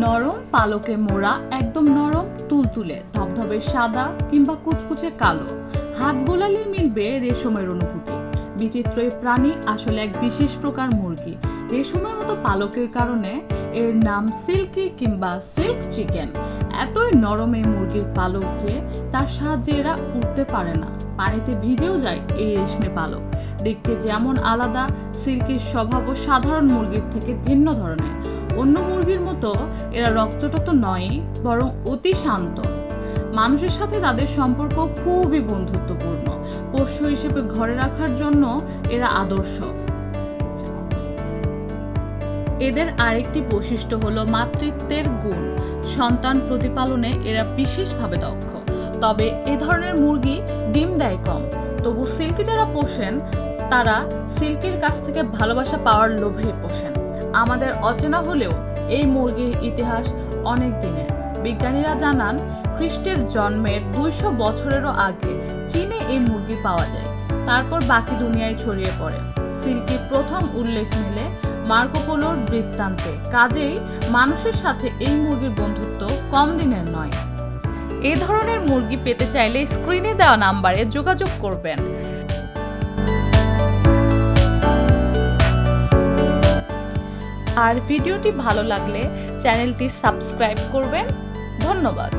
নরম পালকে মোড়া, একদম নরম, তুলতুলে, ধবধবে সাদা কিংবা কুচকুচে কালো, হাত বোলালে মিলবে রেশমের অনুভূতি। বিচিত্র এই প্রাণী আসলে এক বিশেষ প্রকার মুরগি। রেশমের মতো পালকের কারণে এর নাম সিল্কি কিংবা সিল্ক চিকেন। এতই নরম এই মুরগির পালক যে তার সাহায্যে এরা উঠতে পারে না, পানিতে ভিজেও যায় এই রেশমে পালক। দেখতে যেমন আলাদা, সিল্কির স্বভাবও সাধারণ মুরগির থেকে ভিন্ন ধরনের। অন্য মুরগির মতো এরা রক্তটত নয়, বরং অতি শান্ত। মানুষের সাথে তাদের সম্পর্ক খুবই বন্ধুত্বপূর্ণ। পোষ্য হিসেবে ঘরে রাখার জন্য এরা আদর্শ। এদের আরেকটি বৈশিষ্ট্য হলো মাতৃত্বের গুণ। সন্তান প্রতিপালনে এরা বিশেষভাবে দক্ষ। তবে এ ধরনের মুরগি ডিম দেয় কম। তবু সিল্কি যারা পোষেন তারা সিল্কির কাছ থেকে ভালোবাসা পাওয়ার লোভে পোষেন। আমাদের অচেনা হলেও এই মুরগির ইতিহাস অনেক দিনের। বিজ্ঞানীরা জানান, খ্রিস্টের জন্মের 200 বছরেরও আগে চীনে এই মুরগি পাওয়া যায়। তারপর বাকি দুনিয়ায় ছড়িয়ে পড়ে। সিল্কির প্রথম উল্লেখ মেলে মার্কো পোলোর বৃত্তান্তে। কাজেই মানুষের সাথে এই মুরগির বন্ধুত্ব কম দিনের নয়। এই ধরনের মুরগি পেতে চাইলে স্ক্রিনে দেওয়া নাম্বারে যোগাযোগ করবেন। আর ভিডিওটি ভালো লাগলে চ্যানেলটি সাবস্ক্রাইব করবেন। ধন্যবাদ।